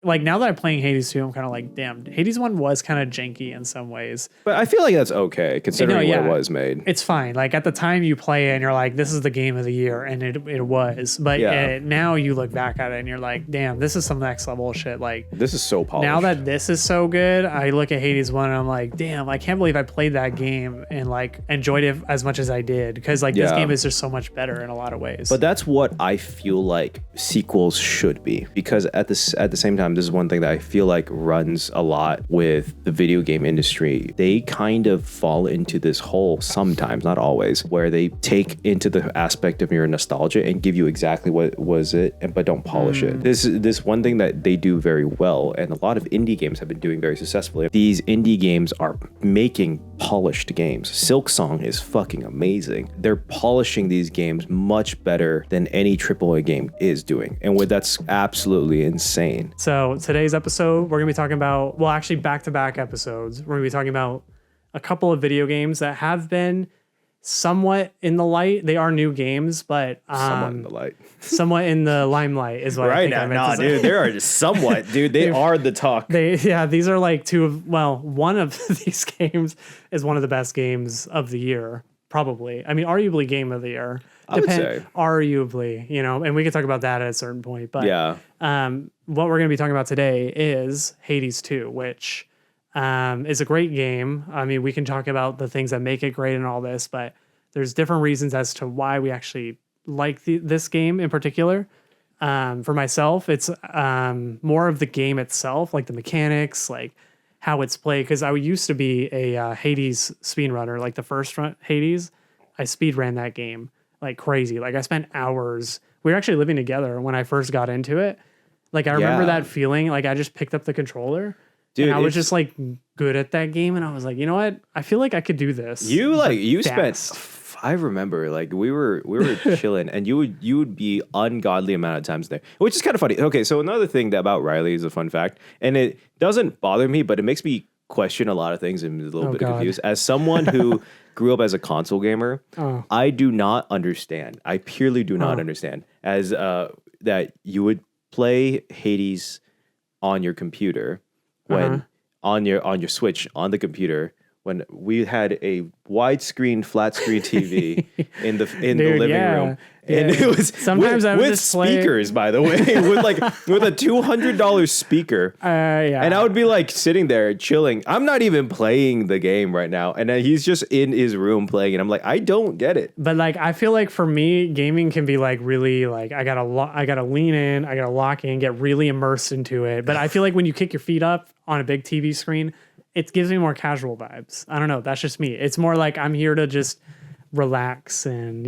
like now that I'm playing Hades 2, I'm kind of like, damn, Hades 1 was kind of janky in some ways. But I feel like that's okay considering when it was made. It's fine. Like at the time you play it and you're like, this is the game of the year, and it was. But now you look back at it and you're like, damn, this is some next level shit. Like this is so polished. Now that this is so good, I look at Hades 1 and I'm like, damn, I can't believe I played that game and like enjoyed it as much as I did, because like this game is just so much better in a lot of ways. But that's what I feel like sequels should be, because at the same time, this is one thing that I feel like runs a lot with the video game industry. They kind of fall into this hole sometimes, not always, where they take into the aspect of your nostalgia and give you exactly what was it, but don't polish it. This one thing that they do very well, and a lot of indie games have been doing very successfully. These indie games are making polished games. Silksong is fucking amazing. They're polishing these games much better than any AAA game is doing, and that's absolutely insane. So today's episode, we're going to be talking about, well, actually back-to-back episodes, we're going to be talking about a couple of video games that have been somewhat in the light. They are new games, but somewhat in the light. Somewhat in the limelight is what I think I meant to say. Dude, they are just somewhat, dude. They are the talk. These are like one of these games is one of the best games of the year, probably. I mean, arguably game of the year. I would say. Arguably, and we could talk about that at a certain point. But what we're going to be talking about today is Hades 2, which is a great game. I mean, we can talk about the things that make it great and all this, but there's different reasons as to why we actually like this game in particular. For myself, it's more of the game itself, like the mechanics, like how it's played. Because I used to be a Hades speedrunner, like the first Hades. I speed ran that game like crazy. Like I spent hours. We were actually living together when I first got into it. Like I remember that feeling. Like I just picked up the controller. Dude, and I was just like good at that game, and I was like, you know what? I feel like I could do this. You spent. I remember, like we were chilling, and you would be ungodly amount of times there, which is kind of funny. Okay, so another thing about Riley is a fun fact, and it doesn't bother me, but it makes me question a lot of things and a little bit confused. As someone who grew up as a console gamer, I do not understand. I purely do not understand as that you would play Hades on your computer. When on your Switch on the computer, when we had a widescreen flat screen TV in the living room, and it was sometimes with speakers, by the way, with a $200 speaker, and I would be like sitting there chilling. I'm not even playing the game right now, and then he's just in his room playing, and I'm like, I don't get it. But like, I feel like for me, gaming can be like really like I gotta lean in, I gotta lock in, get really immersed into it. But I feel like when you kick your feet up on a big TV screen, it gives me more casual vibes. I don't know. That's just me. It's more like I'm here to just relax and,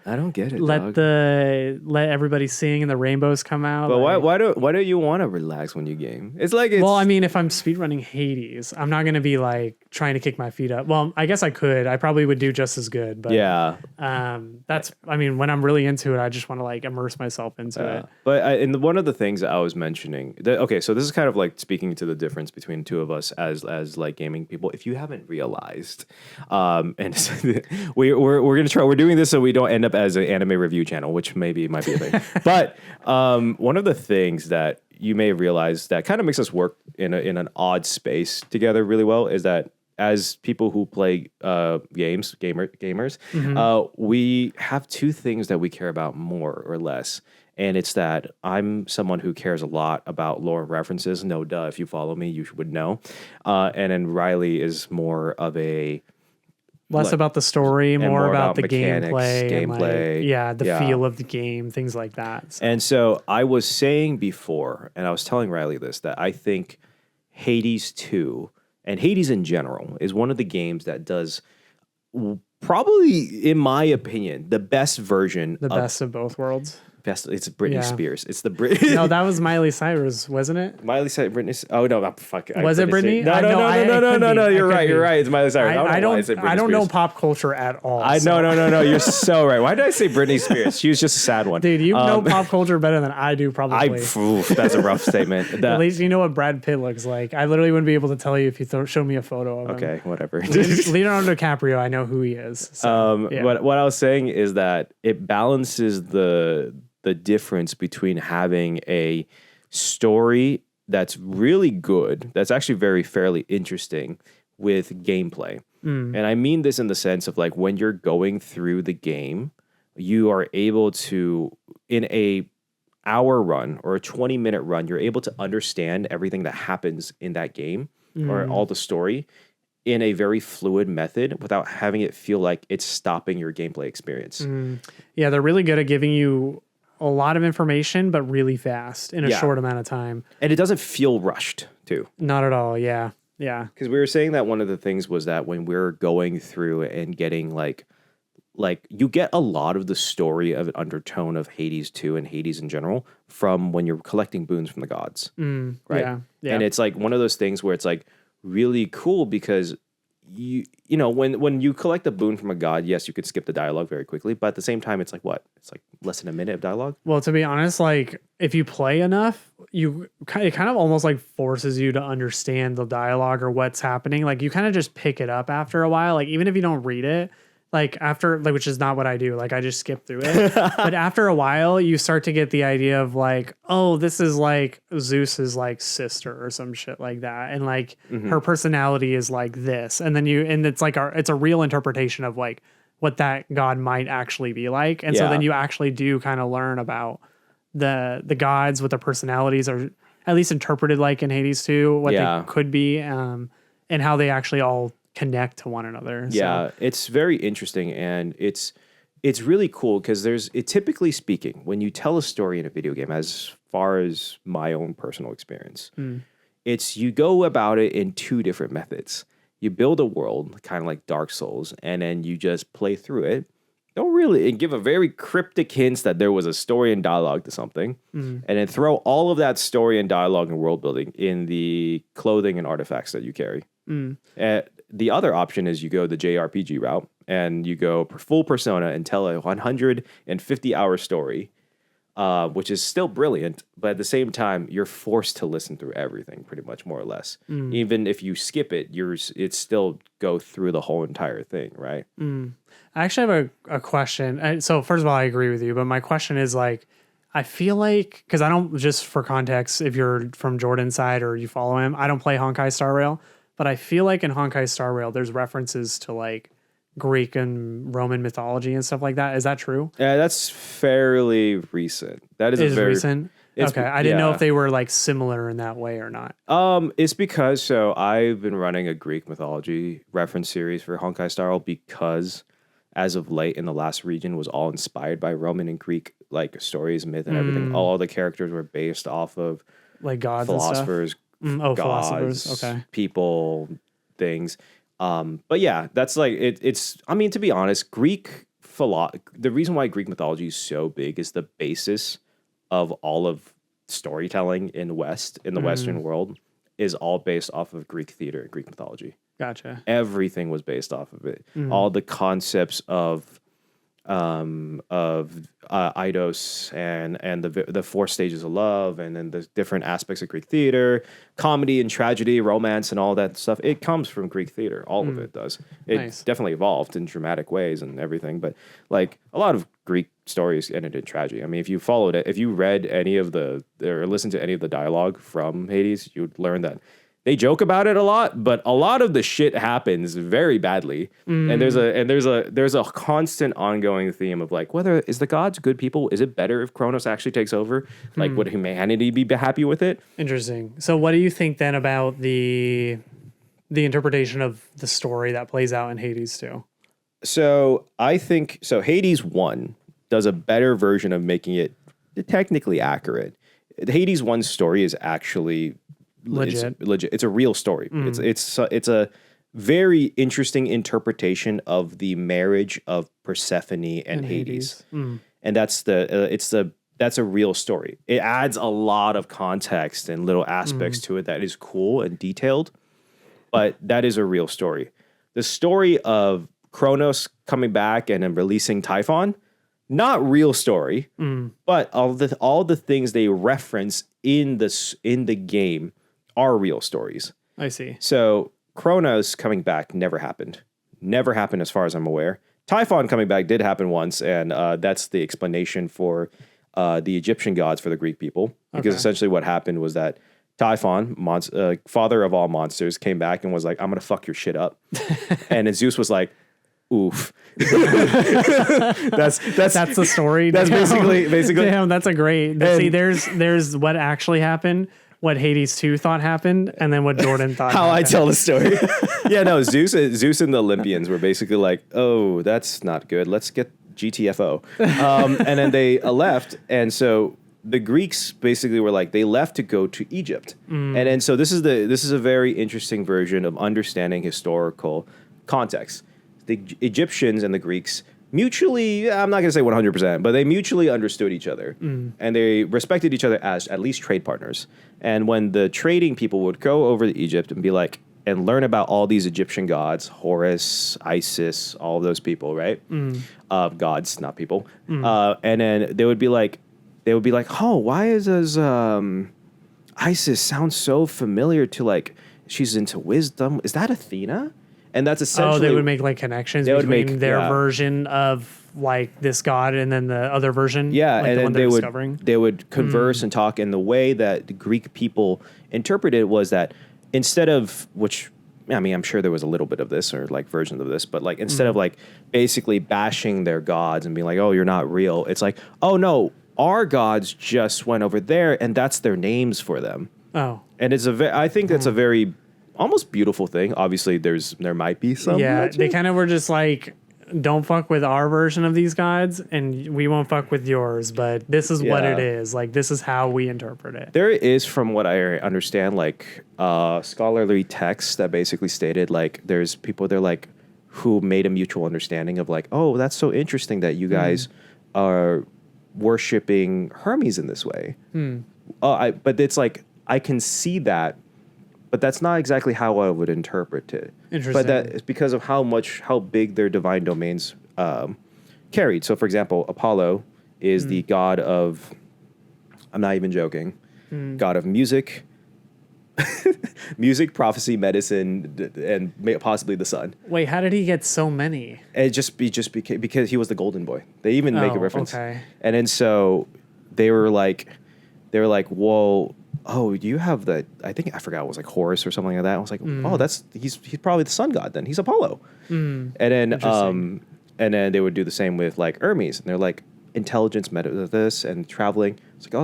I don't get it. Let everybody sing and the rainbows come out. But why don't you want to relax when you game? Well, I mean, if I'm speedrunning Hades, I'm not going to be like trying to kick my feet up. Well, I guess I could. I probably would do just as good. But when I'm really into it, I just want to like immerse myself into it. But one of the things I was mentioning, so this is kind of like speaking to the difference between the two of us as like gaming people. If you haven't realized, and we're gonna try. We're doing this so we don't end up as an anime review channel, which might be a thing. But one of the things that you may have realized that kind of makes us work in an odd space together really well is that as people who play gamers, we have two things that we care about more or less. And it's that I'm someone who cares a lot about lore and references. No duh, if you follow me, you would know. And then Riley is more of a less about the story, more about the mechanics, gameplay. The feel of the game, things like that. So. And so I was saying before, and I was telling Riley this, that I think Hades 2 and Hades in general is one of the games that does probably, in my opinion, the best version. The best of both worlds. It's Britney Spears. It's the No, that was Miley Cyrus, wasn't it? Miley Cyrus, Britney. Oh no, fuck. Was it Britney? No. You're right. It's Miley Cyrus. I don't know pop culture at all. No. You're so right. Why did I say Britney Spears? She was just a sad one. Dude, you know pop culture better than I do, probably. That's a rough statement. At least you know what Brad Pitt looks like. I literally wouldn't be able to tell you if you showed me a photo of him. Okay, whatever. Leonardo DiCaprio, I know who he is. So, what I was saying is that it balances the difference between having a story that's really good, that's actually fairly interesting with gameplay. And I mean this in the sense of like when you're going through the game, you are able to, in a hour run or a 20-minute run, you're able to understand everything that happens in that game or all the story in a very fluid method without having it feel like it's stopping your gameplay experience. Yeah, they're really good at giving you a lot of information, but really fast in a short amount of time. And it doesn't feel rushed, too. Not at all, yeah. Yeah. Because we were saying that one of the things was that when we're going through and getting like you get a lot of the story of an undertone of Hades 2 and Hades in general from when you're collecting boons from the gods. Right? Yeah. And it's like one of those things where it's like really cool because you know, when you collect a boon from a god, yes, you could skip the dialogue very quickly, but at the same time, it's like what? It's like less than a minute of dialogue. Well, to be honest, like if you play enough, it kind of almost like forces you to understand the dialogue or what's happening. Like you kind of just pick it up after a while. Like even if you don't read it, like after, like, which is not what I do. Like I just skip through it. But after a while, you start to get the idea of like, oh, this is like Zeus's like sister or some shit like that, and like her personality is like this, and then it's like it's a real interpretation of like what that god might actually be like, and so then you actually do kind of learn about the gods, what their personalities are, at least interpreted like in Hades 2, what they could be, and how they actually all connect to one another. Yeah, it's very interesting, and it's really cool because typically speaking, when you tell a story in a video game, as far as my own personal experience, you go about it in two different methods. You build a world, kind of like Dark Souls, and then you just play through it. Don't really give a very cryptic hints that there was a story and dialogue to something, and then throw all of that story and dialogue and world building in the clothing and artifacts that you carry. The other option is you go the JRPG route and you go full Persona and tell a 150-hour story, which is still brilliant, but at the same time, you're forced to listen through everything pretty much, more or less. Even if you skip it, it still go through the whole entire thing, right? I actually have a question. So first of all, I agree with you, but my question is like, I feel like, because I don't, just for context, if you're from Jordan's side or you follow him, I don't play Honkai Star Rail. But I feel like in Honkai Star Rail, there's references to like Greek and Roman mythology and stuff like that. Is that true? Yeah, that's fairly recent. That is very recent. Okay, I didn't know if they were like similar in that way or not. It's because I've been running a Greek mythology reference series for Honkai Star Rail because as of late in the last region was all inspired by Roman and Greek like stories, myth, and everything. All the characters were based off of like gods, philosophers. Gods, philosophers, okay, people, things, but yeah, that's like it's. I mean, to be honest, the reason why Greek mythology is so big is the basis of all of storytelling in the Western world is all based off of Greek theater and Greek mythology. Gotcha. Everything was based off of it. All the concepts of Eidos and the four stages of love, and then the different aspects of Greek theater, comedy and tragedy, romance, and all that stuff. It comes from Greek theater. All of it does. It definitely evolved in dramatic ways and everything, but like a lot of Greek stories ended in tragedy. I mean, if you followed it, if you read any of or listened to any of the dialogue from Hades, you'd learn that they joke about it a lot, but a lot of the shit happens very badly. And there's a constant ongoing theme of like, whether is the gods good people? Is it better if Kronos actually takes over? Like, would humanity be happy with it? Interesting. So what do you think then about the interpretation of the story that plays out in Hades 2? So I think Hades 1 does a better version of making it technically accurate. Hades 1's story is actually legit. It's a real story. It's a very interesting interpretation of the marriage of Persephone and Hades. And that's a real story. It adds a lot of context and little aspects to it that is cool and detailed, but that is a real story. The story of Kronos coming back and then releasing Typhon, not real story, but all the things they reference in the game are real stories. I see. So Kronos coming back never happened. Never happened as far as I'm aware. Typhon coming back did happen once, and that's the explanation for the Egyptian gods for the Greek people. Because essentially what happened was that Typhon, father of all monsters, came back and was like, I'm going to fuck your shit up. And then Zeus was like, oof. that's the story. That's basically. Damn, that's a great. See, there's what actually happened, what Hades 2 thought happened, and then what Jordan thought how happened. I tell the story. Yeah, no, Zeus and the Olympians were basically like, oh, that's not good. Let's get GTFO. And then they left. And so the Greeks basically were like, they left to go to Egypt. And then so this is a very interesting version of understanding historical context. The Egyptians and the Greeks mutually, I'm not going to say 100%, but they mutually understood each other. And they respected each other as at least trade partners. And when the trading people would go over to Egypt and be like, and learn about all these Egyptian gods, Horus, Isis, all of those people, right? Gods, not people. And then they would be like, oh, why does Isis sound so familiar to like, she's into wisdom. Is that Athena? And that's essentially... Oh, they would make like connections between their version of like this god and then the other version. Yeah, like and then they would converse and talk. And the way that the Greek people interpreted it was that instead of, which, I mean, I'm sure there was a little bit of this or like versions of this, but like instead of like basically bashing their gods and being like, oh, you're not real. It's like, oh no, our gods just went over there and that's their names for them. Oh. And it's I think that's a very almost beautiful thing. Obviously there might be some. Yeah, they kind of were just like, don't fuck with our version of these gods and we won't fuck with yours, but this is what it is. Like, this is how we interpret it. There is, from what I understand, like scholarly texts that basically stated like there's people there like who made a mutual understanding of like, oh, that's so interesting that you guys are worshiping Hermes in this way. But it's like, I can see that, but that's not exactly how I would interpret it. Interesting. But that is because of how big their divine domains carried. So, for example, Apollo is the god of, I'm not even joking, god of music, music, prophecy, medicine, and possibly the sun. Wait, how did he get so many? It just became because he was the golden boy. They even make a reference. Okay. And then so they were like, whoa. Oh, you have the, I forgot, it was like Horus or something like that. I was like, oh, he's probably the sun god then. He's Apollo. And then they would do the same with like Hermes. And they're like, intelligence, this, and traveling. It's like, oh,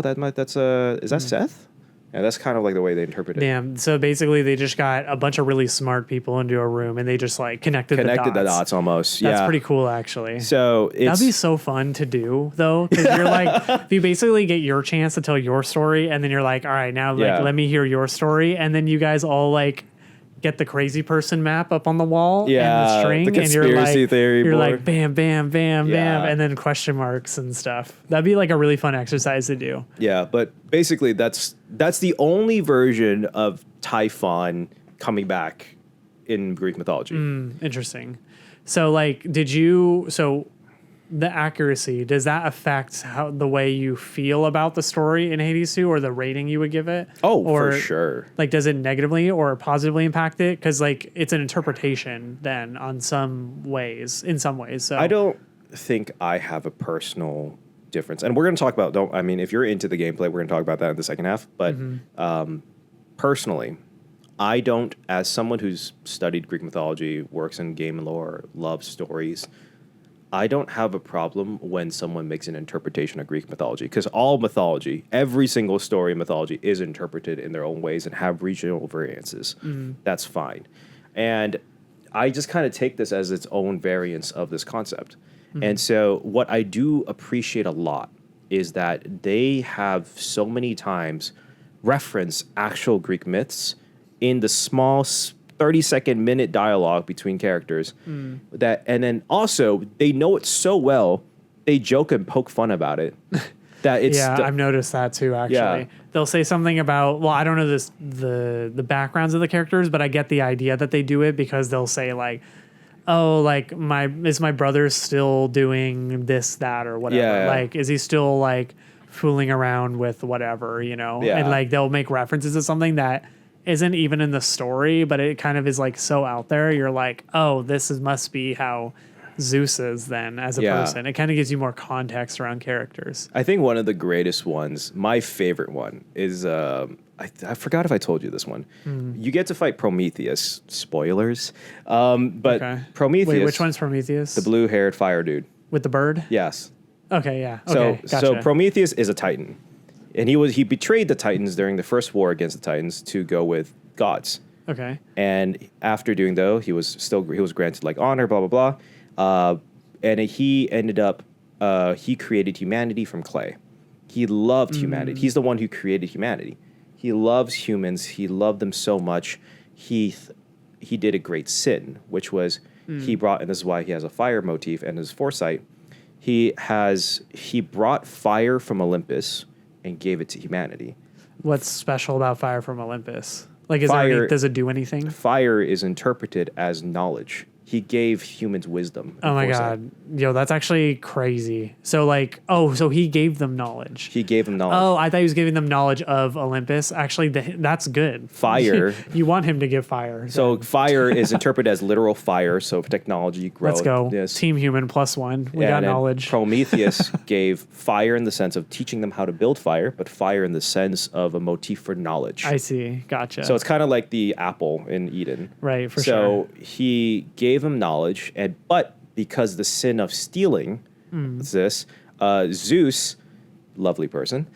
is that Seth? And that's kind of like the way they interpret it. Damn. So basically they just got a bunch of really smart people into a room and they just like connected the dots almost. That's pretty cool, actually. So that'd be so fun to do though. Cause you're like, if you basically get your chance to tell your story and then you're like, all right, now like, let me hear your story. And then you guys all like get the crazy person map up on the wall and the string. The conspiracy theory you're board. Like, bam, bam, bam, bam. And then question marks and stuff. That'd be like a really fun exercise to do. Yeah. But basically that's the only version of Typhon coming back in Greek mythology. Interesting. So like, the accuracy, does that affect the way you feel about the story in Hades 2 or the rating you would give it? Oh, or, for sure. Like, does it negatively or positively impact it? Because like it's an interpretation then in some ways. So I don't think I have a personal difference. And we're going to talk about, if you're into the gameplay, we're going to talk about that in the second half. But personally, I don't, as someone who's studied Greek mythology, works in game lore, loves stories, I don't have a problem when someone makes an interpretation of Greek mythology, because all mythology, every single story in mythology is interpreted in their own ways and have regional variances. That's fine. And I just kind of take this as its own variance of this concept. And so what I do appreciate a lot is that they have so many times reference actual Greek myths in the small 30-second minute dialogue between characters and then also they know it so well, they joke and poke fun about it. I've noticed that too, actually. Yeah. They'll say something about, well, I don't know the backgrounds of the characters, but I get the idea that they do it because they'll say like, oh, like is my brother still doing this, that, or whatever? Yeah. Like, is he still like fooling around with whatever, Yeah. And like they'll make references to something that isn't even in the story, but it kind of is like so out there. You're like, oh, must be how Zeus is then as a person. It kind of gives you more context around characters. I think one of the greatest ones, my favorite one, is I I forgot if I told you this one. You get to fight Prometheus. Spoilers. But Prometheus. Wait, which one's Prometheus? The blue-haired fire dude. With the bird? Yes. Okay, yeah. Okay, gotcha. So Prometheus is a Titan. And he betrayed the Titans during the first war against the Titans to go with gods. Okay. And after doing though, he was granted like honor, blah, blah, blah. And he ended up, he created humanity from clay. He loved humanity. He's the one who created humanity. He loves humans. He loved them so much. He did a great sin, which was he brought, and this is why he has a fire motif and his foresight. He brought fire from Olympus and gave it to humanity. What's special about fire from Olympus? Like, does it do anything? Fire is interpreted as knowledge. He gave humans wisdom. Oh my God. Yo, that's actually crazy. So so he gave them knowledge. He gave them knowledge. Oh, I thought he was giving them knowledge of Olympus. Actually, that's good. Fire. You want him to give fire. So fire is interpreted as literal fire. So technology growth. Let's go. Yes. Team human +1. We got knowledge. Prometheus gave fire in the sense of teaching them how to build fire, but fire in the sense of a motif for knowledge. I see. Gotcha. So it's kind of like the apple in Eden. Right, for sure. So he gave him knowledge, but because the sin of stealing exists, Zeus, lovely person.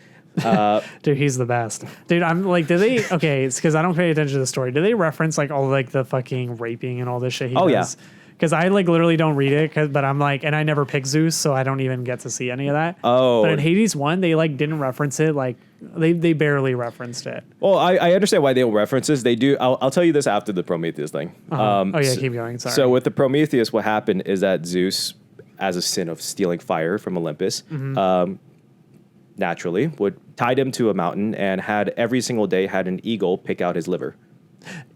Dude, he's the best. Dude, I'm like, okay, it's because I don't pay attention to the story. Do they reference like all like the fucking raping and all this shit he does? Yeah. Because I like literally don't read it, but I'm like, and I never pick Zeus, so I don't even get to see any of that. Oh. But in Hades 1, they like didn't reference it. Like they barely referenced it. Well, I understand why they don't reference this. They do. I'll tell you this after the Prometheus thing. Keep going. Sorry. So with the Prometheus, what happened is that Zeus, as a sin of stealing fire from Olympus, naturally tied him to a mountain and had every single day had an eagle pick out his liver.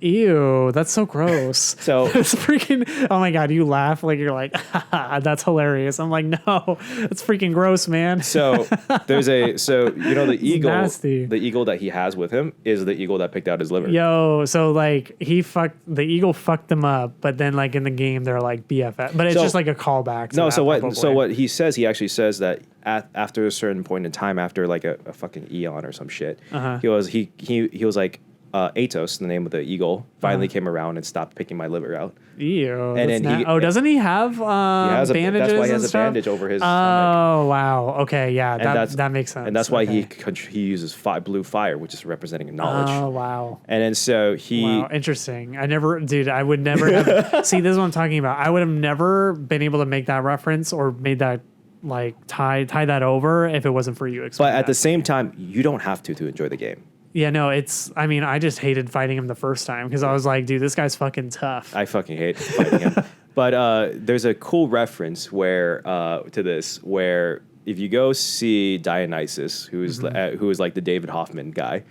Ew, that's so gross. So it's freaking, oh my God, you laugh like you're like, that's hilarious. I'm like, no, that's freaking gross, man. So the eagle, nasty. The eagle that he has with him is the eagle that picked out his liver. Yo, so like the eagle fucked them up, but then like in the game they're like BFF, but it's just like a callback. What he says, he actually says that after a certain point in time, after like a fucking eon or some shit, he was like, Atos, the name of the eagle, finally came around and stopped picking my liver out. Ew. And then doesn't he have bandages? That's why he has a bandage over his stomach. Oh, wow. Okay, yeah, that makes sense. And that's why he uses blue fire, which is representing knowledge. Oh, wow. And then so Wow, interesting. I would never have... See, this is what I'm talking about. I would have never been able to make that reference or made that like tie that over if it wasn't for you. But at the same time, you don't have to enjoy the game. Yeah, no, I just hated fighting him the first time because I was like, dude, this guy's fucking tough. I fucking hate fighting him. But there's a cool reference to this where if you go see Dionysus, who is like the David Hoffman guy,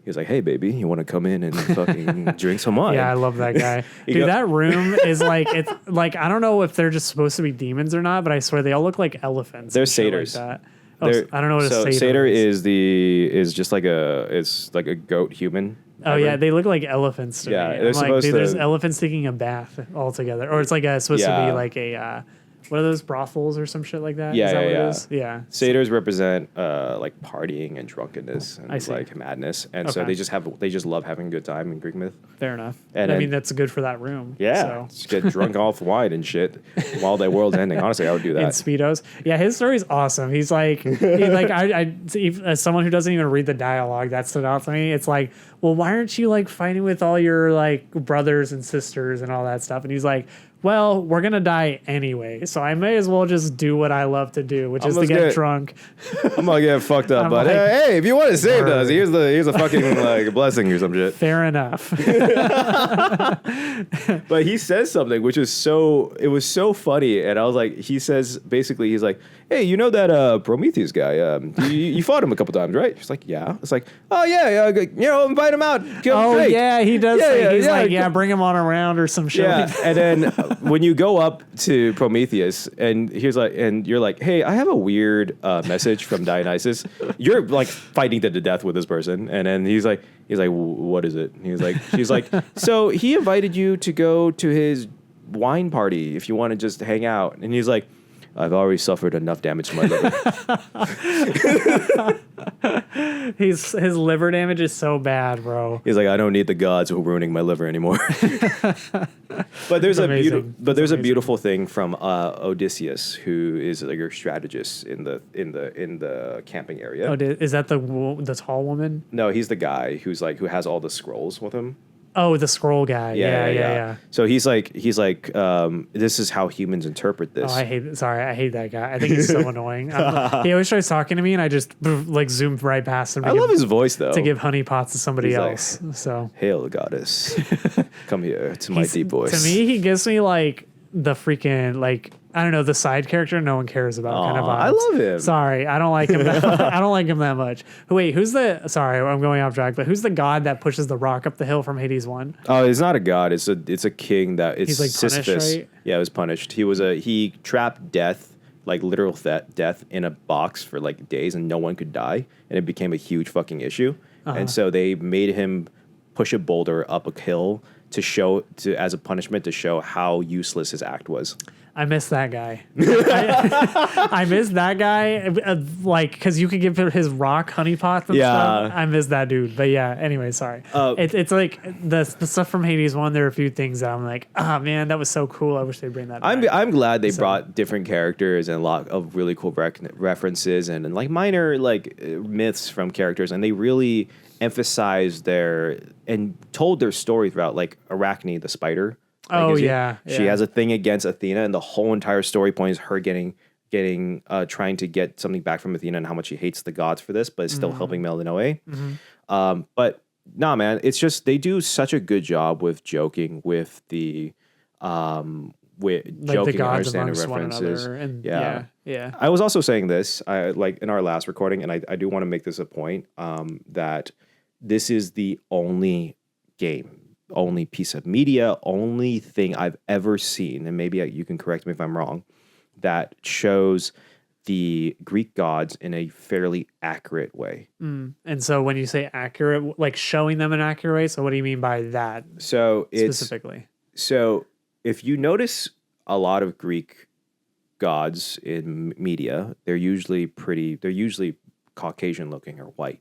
he's like, hey, baby, you want to come in and fucking drink some wine? Yeah, I love that guy. Dude, that room is like, it's like, I don't know if they're just supposed to be demons or not, but I swear they all look like elephants. They're satyrs. Like that. I don't know what a satyr is. Is just like a goat human. Oh yeah, they look like elephants to me. They're supposed to. There's elephants taking a bath altogether, or it's like supposed to be like a what are those, brothels or some shit like that? Yeah, is that what yeah. it is? Yeah. Satyrs represent like partying and drunkenness and like madness, and so they just love having a good time in Greek myth. Fair enough. And I mean that's good for that room. Yeah, so. Just get drunk off wine and shit while the world's ending. Honestly, I would do that. In Speedos. Yeah, his story's awesome. He's like, as someone who doesn't even read the dialogue, that stood out to me. It's like, well, why aren't you like fighting with all your like brothers and sisters and all that stuff? And he's like, well, we're going to die anyway, so I may as well just do what I love to do, which is to get drunk. I'm going to get fucked up, but hey, if you want to save us, here's a fucking like blessing or some shit. Fair enough. But he says something which is it was so funny, and I was like, he's like, hey, you know that Prometheus guy, you fought him a couple times, right? She's like, yeah. It's like, oh yeah, invite him out. Drink. Yeah, he does. He's like, bring him on around or some shit. Yeah, and then when you go up to Prometheus and you're like, hey, I have a weird message from Dionysus. You're like fighting to the death with this person, and then he's like, what is it? And she's like, so he invited you to go to his wine party if you want to just hang out, and he's like, I've already suffered enough damage to my liver. His liver damage is so bad, bro. He's like, I don't need the gods who are ruining my liver anymore. But there's a beautiful thing from Odysseus, who is like your strategist in the camping area. Oh, is that the tall woman? No, he's the guy who has all the scrolls with him. Oh, the scroll guy. Yeah. So he's like, this is how humans interpret this. Oh, I hate that guy. I think he's so annoying. He always tries talking to me, and I just like zoomed right past him. I love his voice though. To give honey pots to somebody else. So hail, goddess, come here to my deep voice. To me, he gives me like the freaking like. I don't know, the side character no one cares about kind of vibes. I love him. Sorry, I don't like him. I don't like him that much. Wait, sorry, I'm going off track, but who's the god that pushes the rock up the hill from Hades 1? Oh, it's not a god. It's a king that is He's like Sisyphus. Punished, right? Yeah, he was punished. He trapped death, like literal death in a box for like days, and no one could die, and it became a huge fucking issue. And so they made him push a boulder up a hill as a punishment to show how useless his act was. I miss that guy. I miss that guy, like, because you could give him his rock honey pots and stuff. I miss that dude. But yeah, anyway, sorry. It's like the stuff from Hades 1, there are a few things that I'm like, man, that was so cool. I wish they'd bring that back. I'm glad they brought different characters and a lot of really cool references and like minor like myths from characters, and they really emphasized and told their story throughout, like Arachne, the spider. Like, she has a thing against Athena, and the whole entire story point is her trying to get something back from Athena and how much she hates the gods for this, but is still helping Melinoe. But nah, man, it's just they do such a good job with joking with the with like joking and understanding references. And yeah. I was also saying this, like in our last recording, and I do want to make this a point, that this is the only piece of media, only thing I've ever seen, and maybe you can correct me if I'm wrong, that shows the Greek gods in a fairly accurate way. And so when you say accurate, like showing them an accurate way, so what do you mean by that specifically? So if you notice a lot of Greek gods in media, they're usually Caucasian looking or white.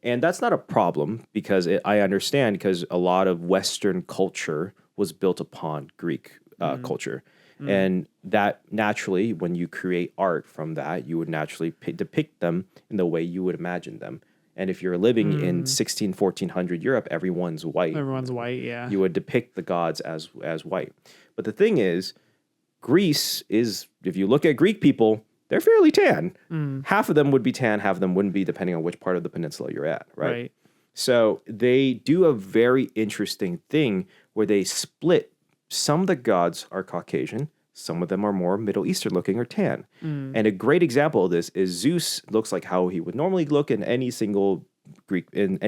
And that's not a problem because I understand, because a lot of Western culture was built upon Greek culture. And that naturally, when you create art from that, you would naturally depict them in the way you would imagine them. And if you're living in 1400 Europe, everyone's white. Everyone's white, yeah. You would depict the gods as white. But the thing is, Greece is, if you look at Greek people, they're fairly tan. Half of them would be tan, half of them wouldn't be, depending on which part of the peninsula you're at, right? So they do a very interesting thing where they split. Some of the gods are Caucasian, some of them are more Middle Eastern looking or tan. And a great example of this is Zeus looks like how he would normally look in any single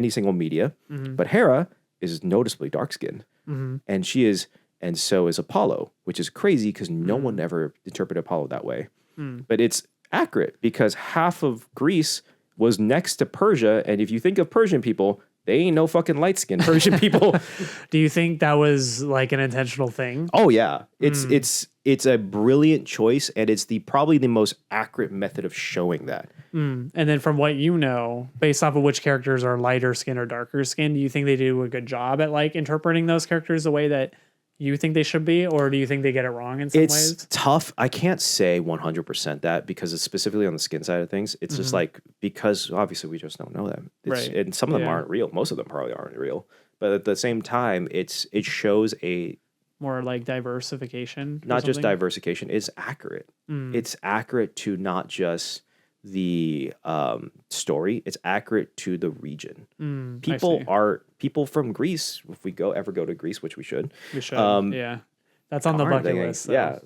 media, but Hera is noticeably dark skinned, and so is Apollo, which is crazy because no one ever interpreted Apollo that way. But it's accurate because half of Greece was next to Persia. And if you think of Persian people, they ain't no fucking light-skinned Persian people. Do you think that was like an intentional thing? Oh, yeah. It's a brilliant choice, and it's probably the most accurate method of showing that. And then from what you know, based off of which characters are lighter skin or darker skin, do you think they do a good job at like interpreting those characters the way that you think they should be, or do you think they get it wrong in some ways? It's tough. I can't say 100% that because it's specifically on the skin side of things. It's just like, because obviously we just don't know them. And some of them aren't real. Most of them probably aren't real. But at the same time, it shows a more like diversification. Not just diversification. It's accurate. It's accurate to not just the story. It's accurate to the region. People from Greece, if we ever go to Greece, which we should. Yeah. That's on the bucket list. So. Yeah.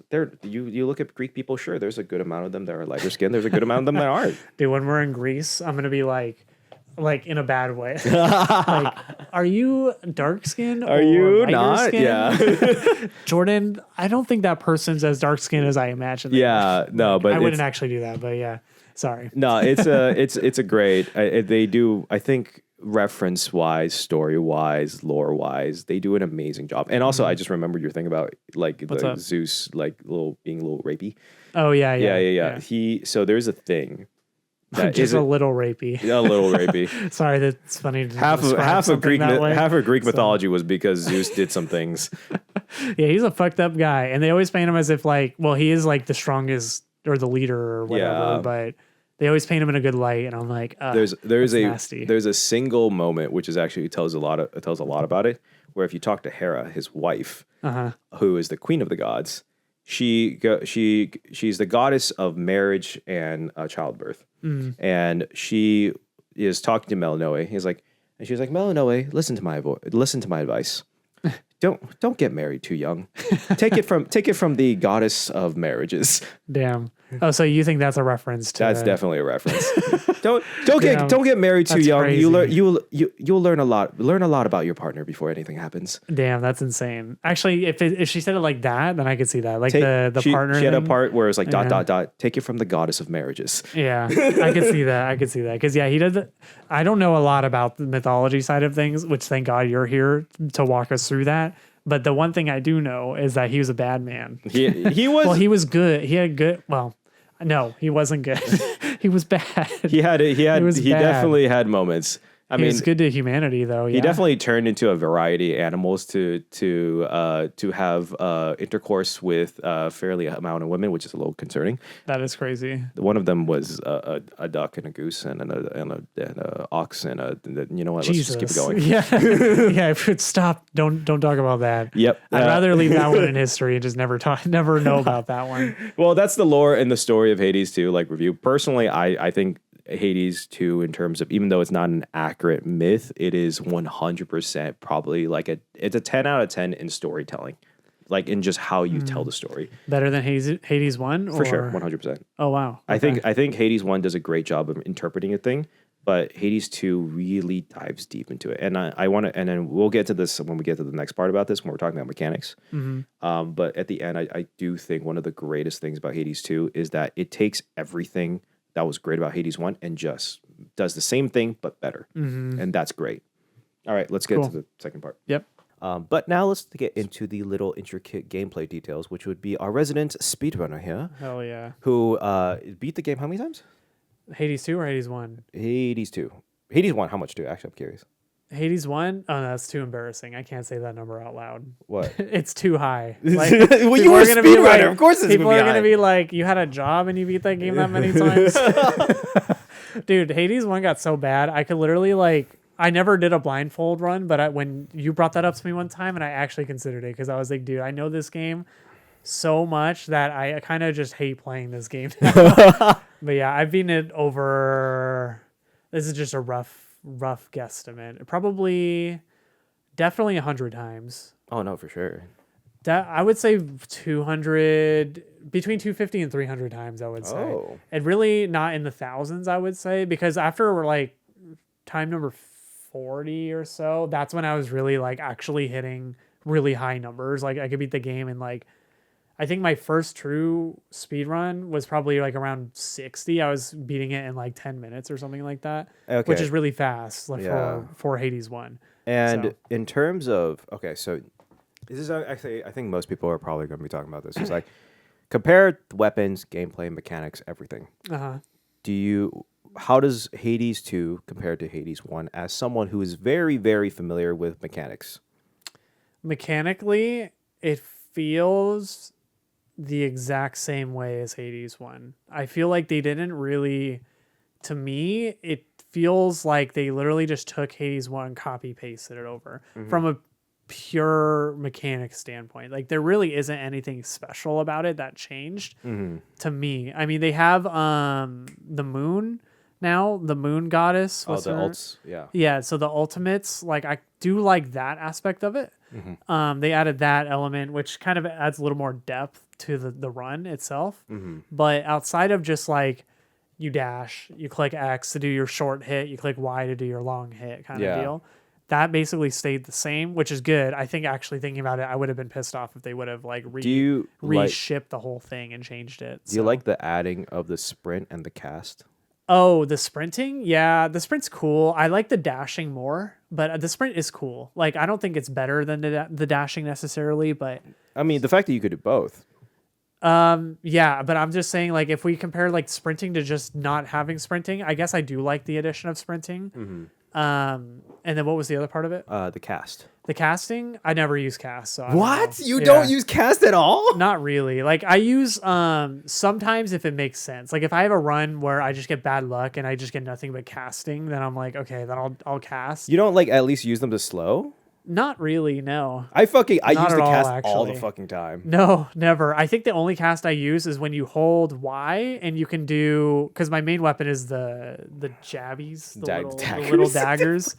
You look at Greek people, sure, there's a good amount of them that are lighter skinned. There's a good amount of them that aren't. Dude, when we're in Greece, I'm going to be like in a bad way. Like, are you dark skinned? Are you not? Skin? Yeah. Jordan, I don't think that person's as dark skinned as I imagined. Yeah. No, but I wouldn't actually do that, but yeah. Sorry. No, it's a great, they do, I think reference wise, story wise, lore wise, they do an amazing job. And also, I just remembered your thing about like Zeus, like being a little rapey. Oh yeah. So there's a thing that just a little rapey. A little rapey. Sorry, that's funny. To half of Greek mythology was because Zeus did some things. Yeah, he's a fucked up guy, and they always paint him as if like, well, he is like the strongest or the leader or whatever, but they always paint him in a good light, and I'm like, there's a single moment which is actually tells a lot about it, where if you talk to Hera, his wife, who is the queen of the gods, she's the goddess of marriage and childbirth, and she is talking to Melinoe. She's like, Melinoe, listen to my advice. Don't get married too young. Take it from the goddess of marriages. Damn. Oh, so you think that's a reference to? That's definitely a reference. Don't get married too young. Crazy. You'll learn a lot. Learn a lot about your partner before anything happens. Damn, that's insane. Actually, if she said it like that, then I could see that. Like the partner. She had a part where it's like ... Take it from the goddess of marriages. Yeah, I could see that. Because he does. I don't know a lot about the mythology side of things, which thank God you're here to walk us through that. But the one thing I do know is that he was a bad man. He was. Well, he was good. He had good. Well, no, he wasn't good. He was bad. He definitely had moments. He was good to humanity, though. Yeah. He definitely turned into a variety of animals to have intercourse with a fairly amount of women, which is a little concerning. That is crazy. One of them was a duck and a goose and a ox and you know what? Jesus. Let's just keep it going. Yeah. Stop. Don't talk about that. Yep. I'd rather leave that one in history and just never know about that one. Well, that's the lore and the story of Hades 2. Like review. Personally, I think Hades 2, in terms of, even though it's not an accurate myth, it is 100% probably it's a 10 out of 10 in storytelling, like in just how you tell the story. Better than Hades 1? For sure, 100%. Oh, wow. Okay. I think Hades 1 does a great job of interpreting a thing, but Hades 2 really dives deep into it. And I want to, and then we'll get to this when we get to the next part about this, when we're talking about mechanics. But at the end, I do think one of the greatest things about Hades 2 is that it takes everything that was great about Hades 1 and just does the same thing, but better. And that's great. All right, let's get to the second part. Yep. But now let's get into the little intricate gameplay details, which would be our resident speedrunner here. Hell yeah. Who beat the game how many times? Hades 2 or Hades 1? Hades 2. Hades 1, how much too? Actually, I'm curious. Hades 1? Oh, no, that's too embarrassing. I can't say that number out loud. What? It's too high. Well, you were a speedrunner. Of course it's people are going to be like, you had a job and you beat that game that many times? Dude, Hades 1 got so bad. I could literally I never did a blindfold run, but when you brought that up to me one time, and I actually considered it because I was like, dude, I know this game so much that I kind of just hate playing this game now. But yeah, I've beaten it over... This is just a rough guesstimate. Definitely 100 times. Oh, no, for sure. I would say 200, between 250 and 300 times, I would say. Oh. And really not in the thousands, I would say, because after time number 40 or so, that's when I was really actually hitting really high numbers. I could beat the game in I think my first true speed run was probably around 60. I was beating it in 10 minutes or something like that, which is really fast for Hades 1. And in terms of, so this is actually, I think most people are probably going to be talking about this. It's compare weapons, gameplay, mechanics, everything. How does Hades 2 compare to Hades 1 as someone who is very, very familiar with mechanics? Mechanically, it feels the exact same way as Hades 1. I feel like they didn't really, to me, it feels like they literally just took Hades 1, copy pasted it over from a pure mechanic standpoint. There really isn't anything special about it that changed to me. I mean, they have the moon now, the moon goddess. The ults, yeah. Yeah, so the ultimates, I do like that aspect of it. They added that element, which kind of adds a little more depth to the run itself. But outside of just you dash, you click X to do your short hit, you click Y to do your long hit kind of deal. That basically stayed the same, which is good. I think actually thinking about it, I would have been pissed off if they would have reshipped the whole thing and changed it. Do you like the adding of the sprint and the cast? Oh, the sprinting? Yeah, the sprint's cool. I like the dashing more, but the sprint is cool. Like, I don't think it's better than the dashing necessarily, but I mean, the fact that you could do both. yeah, but I'm just saying, like, if we compare like sprinting to just not having sprinting, I guess I do like the addition of sprinting. Mm-hmm. And then what was the other part of it? The cast. The casting? I never use cast. So What? You don't use cast at all? Not really. Like I use sometimes if it makes sense. Like if I have a run where I just get bad luck and I just get nothing but casting, then I'm like, okay, then I'll cast. You don't like at least use them to slow? Not really, no. I use the cast actually. all the fucking time. No, never. I think the only cast I use is when you hold Y and you can do, because my main weapon is the jabbies, the little daggers.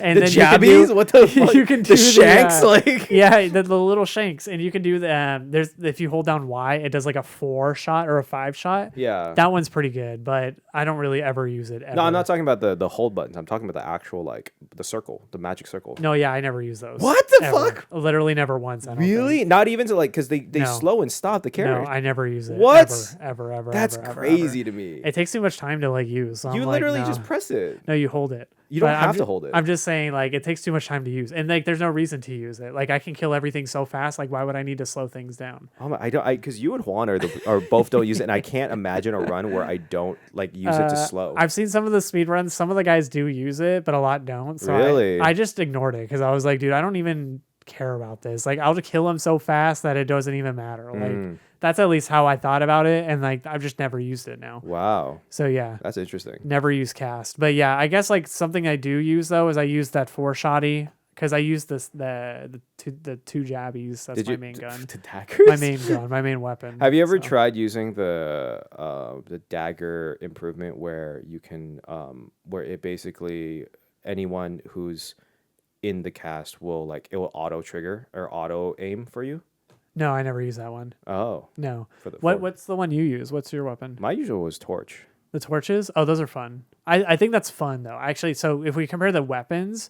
And the then jabbies? What the fuck? You can do the shanks, like yeah, the little shanks, and you can do the there's if you hold down Y, it does like a 4 shot or a 5 shot. Yeah, that one's pretty good, but I don't really ever use it. Ever. No, I'm not talking about the hold buttons. I'm talking about the actual like the circle, the magic circle. No, yeah, I never use those. What the ever. fuck? Literally never once. I don't really? think. Not even to like because they slow and stop the carry. No, I never use it. What? Ever. That's crazy to me. It takes too much time to like use. So you literally just press it. No, you hold it. You don't have to hold it. I'm just saying, like, it takes too much time to use, and like, there's no reason to use it. Like, I can kill everything so fast. Like, why would I need to slow things down? I don't. Because you and Juan are both don't use it, and I can't imagine a run where I don't like use it to slow. I've seen some of the speed runs. Some of the guys do use it, but a lot don't. So really, I just ignored it because I was like, dude, I don't even care about this. Like, I'll just kill him so fast that it doesn't even matter. Like, that's at least how I thought about it, and like I've just never used it now. Wow. So yeah, that's interesting. Never use cast, but yeah, I guess like something I do use though is I use that 4-shotty because I use the two jabbies. That's my main gun. The daggers. My main gun, my main weapon. Have you ever tried using the dagger improvement where you can where it basically anyone who's in the cast will like it will auto trigger or auto aim for you? No, I never use that one. Oh. No. What's the one you use? What's your weapon? My usual was torch. The torches? Oh, those are fun. I think that's fun though. Actually, so if we compare the weapons,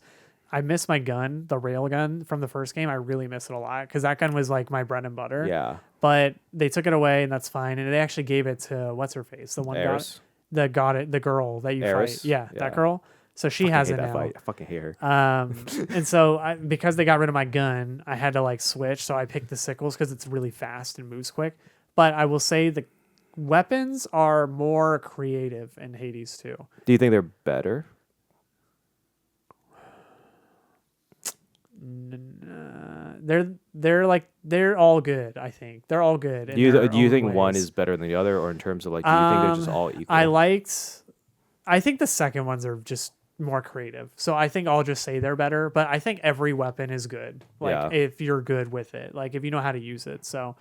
I miss my gun, the rail gun from the first game. I really miss it a lot because that gun was like my bread and butter. Yeah. But they took it away and that's fine. And they actually gave it to what's her face, the one the girl that you fight. Yeah, that girl. So she has it now. Fight. I fucking hate her. And so because they got rid of my gun, I had to like switch. So I picked the sickles because it's really fast and moves quick. But I will say the weapons are more creative in Hades 2. Do you think they're better? They're all good. I think they're all good. Do you think one is better than the other, or in terms of like, do you think they're just all equal? I think the second ones are just more creative. So I think I'll just say they're better, but I think every weapon is good. Like if you're good with it, like if you know how to use it. So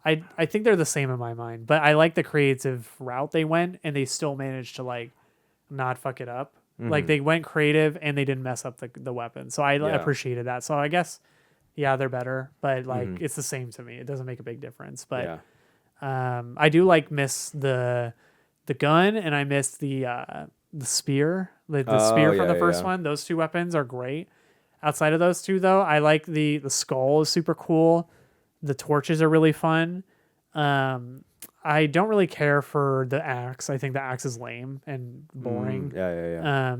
I think they're the same in my mind, but I like the creative route they went and they still managed to like not fuck it up. Mm-hmm. Like they went creative and they didn't mess up the weapon. So I appreciated that. So I guess, they're better, but like it's the same to me. It doesn't make a big difference, but I do like miss the gun and I miss the spear, the spear from the first one. Those two weapons are great. Outside of those two, though, I like the skull is super cool. The torches are really fun. I don't really care for the axe. I think the axe is lame and boring.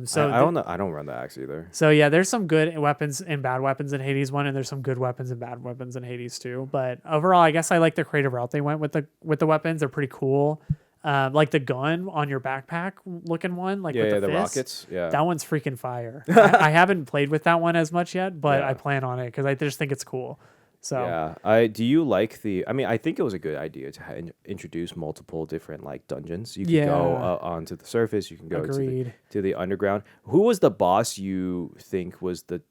So I don't run the axe either. So yeah, there's some good weapons and bad weapons in Hades 1, and there's some good weapons and bad weapons in Hades 2. But overall, I guess I like the creative route they went with the weapons. They're pretty cool. Like the gun on your backpack looking one, like with the rockets. Yeah, that one's freaking fire. I haven't played with that one as much yet, but I plan on it because I just think it's cool. So do you like I think it was a good idea to introduce multiple different like dungeons. You can go onto the surface. You can go to the underground. Who was the boss you think was the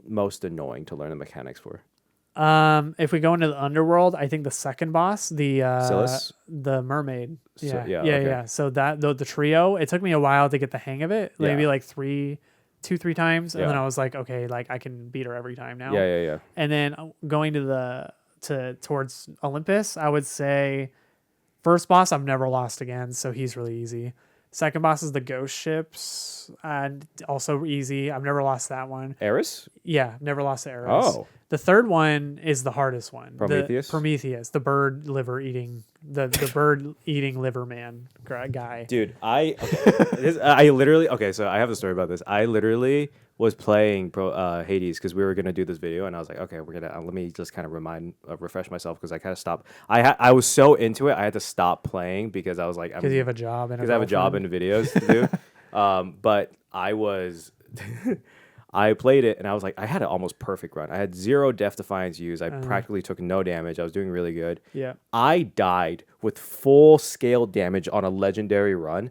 most annoying to learn the mechanics for? If we go into the underworld, I think the second boss, the Silas? the mermaid. Okay. So that the trio, it took me a while to get the hang of it. Maybe like 3 times, and then I was like, okay, like I can beat her every time now. Yeah. And then going towards Olympus, I would say first boss I've never lost again, so he's really easy. Second boss is the ghost ships, and also easy. I've never lost that one. Eris? Yeah, never lost to Eris. Oh. The third one is the hardest one. Prometheus, the bird liver eating, the bird eating liver man guy. Dude, so I have a story about this. I literally was playing Hades because we were gonna do this video, and I was like, okay, we're gonna let me just kind of refresh myself because I kind of stopped. I was so into it, I had to stop playing because I was like, because you have a job and I have a job and videos to do. But I played it and I was like, I had an almost perfect run. I had 0 Death Defiance used. I practically took no damage. I was doing really good. Yeah. I died with full scale damage on a legendary run.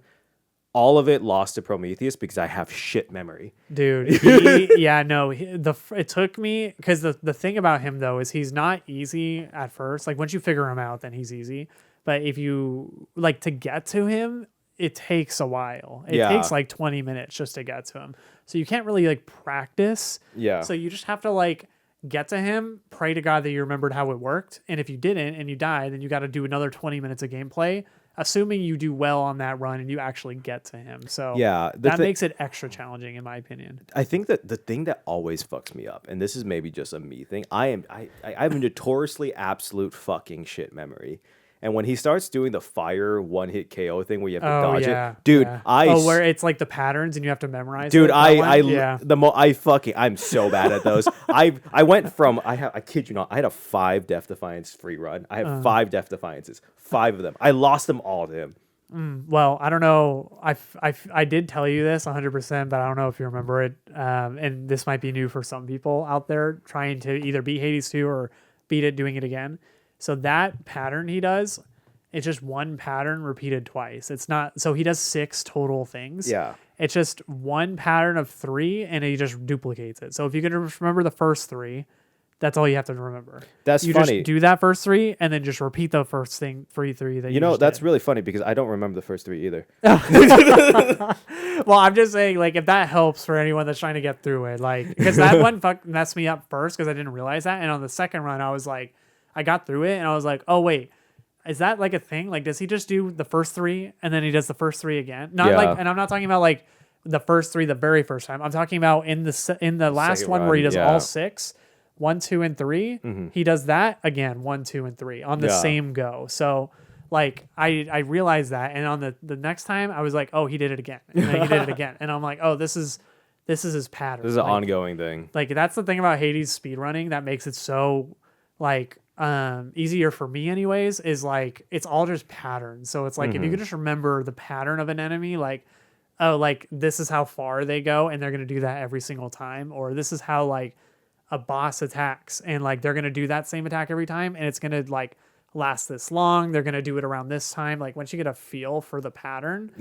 All of it lost to Prometheus because I have shit memory. Dude, it took me, because the thing about him though is he's not easy at first. Like once you figure him out, then he's easy. But if you like to get to him, it takes a while. It takes like 20 minutes just to get to him. So you can't really like practice. Yeah. So you just have to like get to him, pray to God that you remembered how it worked. And if you didn't and you died, then you got to do another 20 minutes of gameplay, assuming you do well on that run and you actually get to him. So that makes it extra challenging in my opinion. I think that the thing that always fucks me up, and this is maybe just a me thing, I have a notoriously absolute fucking shit memory. And when he starts doing the fire one-hit KO thing where you have to dodge it, dude, where it's like the patterns and you have to memorize. Dude, I'm so bad at those. I went from I kid you not, I had a 5 Death Defiance free run. I have 5 Death Defiances, 5 of them. I lost them all to him. Well, I don't know. I did tell you this 100%, but I don't know if you remember it. And this might be new for some people out there trying to either beat Hades 2 or beat it doing it again. So that pattern he does, it's just one pattern repeated twice. It's not, so he does 6 total things. Yeah. It's just one pattern of 3 and he just duplicates it. So if you can remember the first 3, that's all you have to remember. That's you funny. You just do that first 3 and then just repeat the first thing, 3 that you that's did. really funny because I don't remember the first 3 either. Well, I'm just saying, like, if that helps for anyone that's trying to get through it, like, because that one messed me up first because I didn't realize that. And on the second run, I was like, I got through it and I was like, oh, wait, is that like a thing? Like, does he just do the first 3 and then he does the first 3 again? And I'm not talking about like the first 3 the very first time. I'm talking about in the last second one run, where he does all 6, 1, 2, and 3. Mm-hmm. He does that again, 1, 2, and 3 on the same go. So like I realized that, and on the next time I was like, oh, he did it again, and then he did it again, and I'm like, oh, this is his pattern. This is an ongoing thing. Like that's the thing about Hades speedrunning that makes it so like easier for me anyways, is like it's all just patterns. So it's like if you can just remember the pattern of an enemy, like, oh, like this is how far they go and they're going to do that every single time, or this is how like a boss attacks and like they're going to do that same attack every time and it's going to like last this long, they're going to do it around this time. Like once you get a feel for the pattern,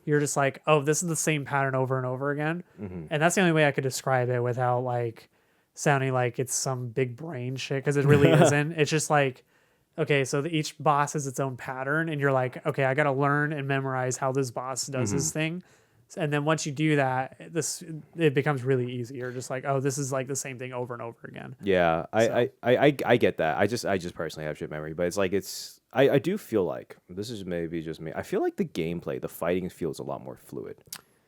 you're just like, oh, this is the same pattern over and over again. And that's the only way I could describe it without like sounding like it's some big brain shit, because it really isn't. It's just like, okay, so each boss has its own pattern and you're like, okay, I got to learn and memorize how this boss does this thing. And then once you do that, it becomes really easy. You're just like, oh, this is like the same thing over and over again. Yeah, so. I get that. I just personally have shit memory, but it's like I do feel like, this is maybe just me, I feel like the gameplay, the fighting feels a lot more fluid.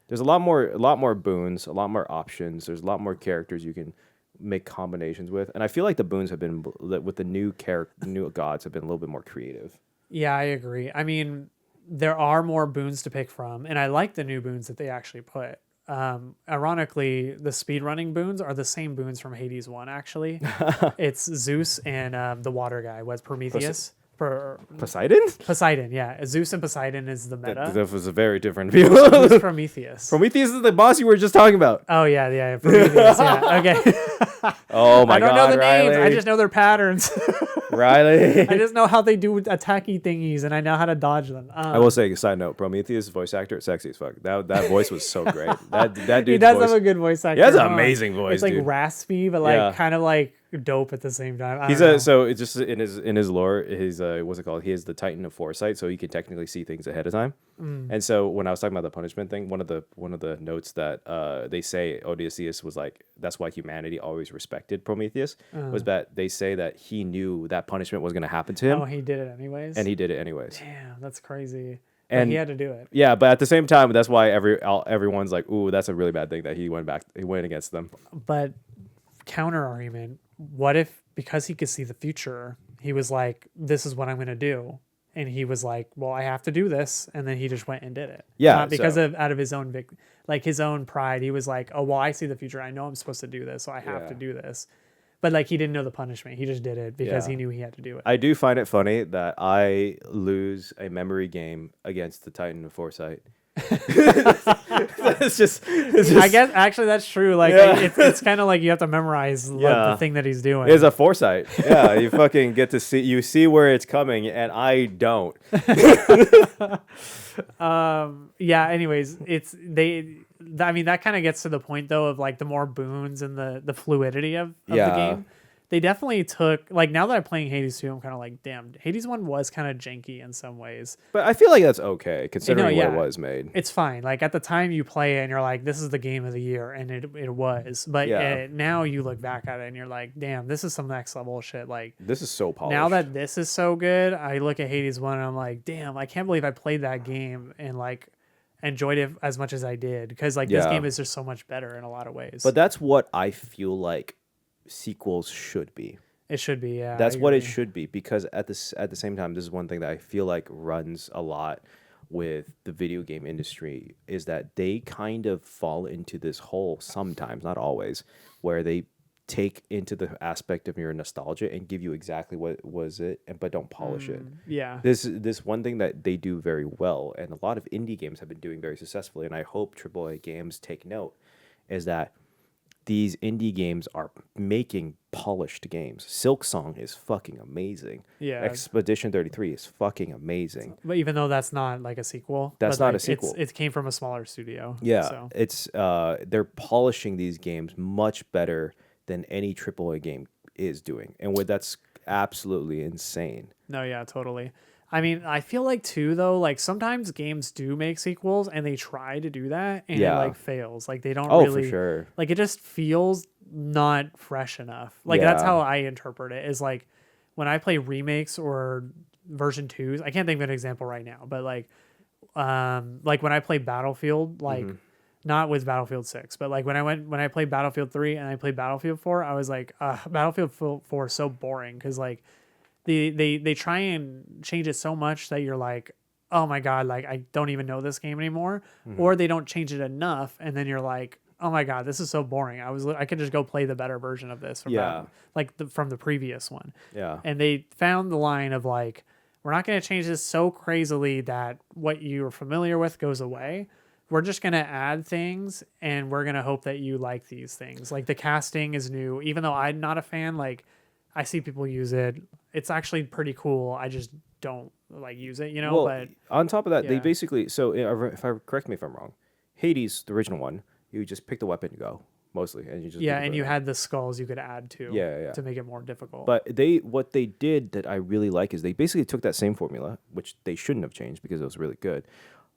There's a lot more boons, a lot more options. There's a lot more characters you can make combinations with, and I feel like the boons have been, with the new gods, have been a little bit more creative. Yeah, I agree. I mean, there are more boons to pick from, and I like the new boons that they actually put. Ironically, the speedrunning boons are the same boons from Hades 1, actually. It's Zeus and the water guy was Prometheus. Poseidon, yeah. Zeus and Poseidon is the meta. That was a very different view. Who's Prometheus? Prometheus is the boss you were just talking about. Oh, yeah. Prometheus, yeah. Okay. Oh, my God, I don't know the Riley. names. I just know their patterns. Riley. I just know how they do attacky thingies, and I know how to dodge them. I will say, side note, Prometheus voice actor, sexy as fuck. That voice was so great. That dude. He does have a good voice actor. He has an amazing voice. It's like dude. Raspy, but like kind of like dope at the same time. So it's just in his lore, his what's it called? He is the Titan of foresight, so he can technically see things ahead of time. And so when I was talking about the punishment thing, one of the notes that they say Odysseus was like, that's why humanity always respected Prometheus, was that they say that he knew that punishment was going to happen to him. Oh, he did it anyways. And he did it anyways. Damn, that's crazy. And he had to do it. Yeah, but at the same time, that's why everyone's like, ooh, that's a really bad thing that he went against them. But counter argument, what if because he could see the future, he was like, this is what I'm going to do. And he was like, well, I have to do this. And then he just went and did it. Yeah. Not because of out of his own, like his own pride. He was like, oh, well, I see the future. I know I'm supposed to do this. So I have to do this. But like, he didn't know the punishment. He just did it because he knew he had to do it. I do find it funny that I lose a memory game against the Titan of Foresight. it's just I guess actually that's true. Like it's kind of like you have to memorize the thing that he's doing. It's a foresight. Yeah, you fucking get to see where it's coming, and I don't. Anyways, I mean, that kind of gets to the point though of like the more boons and the fluidity of the game. They definitely took, like, now that I'm playing Hades 2, I'm kind of like, damn, Hades 1 was kind of janky in some ways. But I feel like that's okay, considering what it was made. It's fine. Like, at the time you play it and you're like, this is the game of the year, and it was. But now you look back at it and you're like, damn, this is some next level shit. Like, this is so polished. Now that this is so good, I look at Hades 1 and I'm like, damn, I can't believe I played that game and, like, enjoyed it as much as I did. Because, like, this game is just so much better in a lot of ways. But that's what I feel like sequels should be. It should be, yeah. That's what it should be, because at the same time, this is one thing that I feel like runs a lot with the video game industry, is that they kind of fall into this hole sometimes, not always, where they take into the aspect of your nostalgia and give you exactly what was it, but don't polish it. Yeah. This one thing that they do very well, and a lot of indie games have been doing very successfully, and I hope AAA games take note, is that these indie games are making polished games. Silksong is fucking amazing. Yeah. Expedition 33 is fucking amazing. But even though that's not like a sequel. That's not a sequel. It came from a smaller studio. Yeah. So. It's they're polishing these games much better than any AAA game is doing. And that's absolutely insane. No, yeah, totally. I mean, I feel like too though, like sometimes games do make sequels and they try to do that and it like fails. Like they don't really, for sure. Like it just feels not fresh enough. Like that's how I interpret it, is like when I play remakes or version 2s, I can't think of an example right now, but like when I play Battlefield, like not with Battlefield 6, but like when I played Battlefield 3 and I played Battlefield 4, I was like, Battlefield 4 is so boring, because like they try and change it so much that you're like, oh my god, like I don't even know this game anymore, or they don't change it enough, and then you're like, oh my god, this is so boring. I could just go play the better version of this from the previous one. Yeah. And they found the line of like, we're not going to change this so crazily that what you're familiar with goes away. We're just going to add things, and we're going to hope that you like these things. Like the casting is new, even though I'm not a fan. Like I see people use it. It's actually pretty cool. I just don't like use it, you know. Well, but on top of that, they basically, so if I correct me if I'm wrong, Hades, the original one, you just pick the weapon and go mostly, and you just and you had the skulls you could add to to make it more difficult. But what they did that I really like is they basically took that same formula, which they shouldn't have changed because it was really good,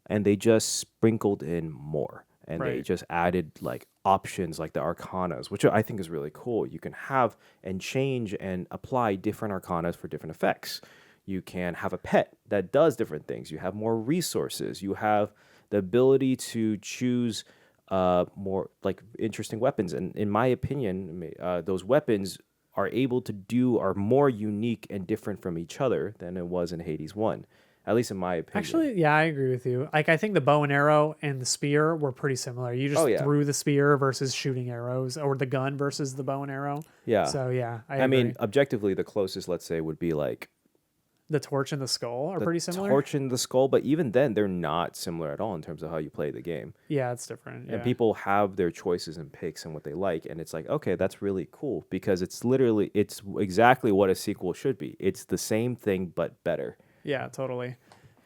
and they just sprinkled in more. And they just added like options like the arcanas, which I think is really cool. You can have and change and apply different arcanas for different effects. You can have a pet that does different things. You have more resources. You have the ability to choose more like interesting weapons. And in my opinion, those weapons are more unique and different from each other than it was in Hades 1. At least in my opinion. Actually, yeah, I agree with you. Like, I think the bow and arrow and the spear were pretty similar. You just threw the spear versus shooting arrows, or the gun versus the bow and arrow. Yeah. So, yeah, I agree. mean, objectively, the closest, let's say, would be like... The torch and the skull are pretty similar? The torch and the skull, but even then, they're not similar at all in terms of how you play the game. Yeah, it's different. And people have their choices and picks and what they like, and it's like, okay, that's really cool, because it's exactly what a sequel should be. It's the same thing, but better. Yeah, totally.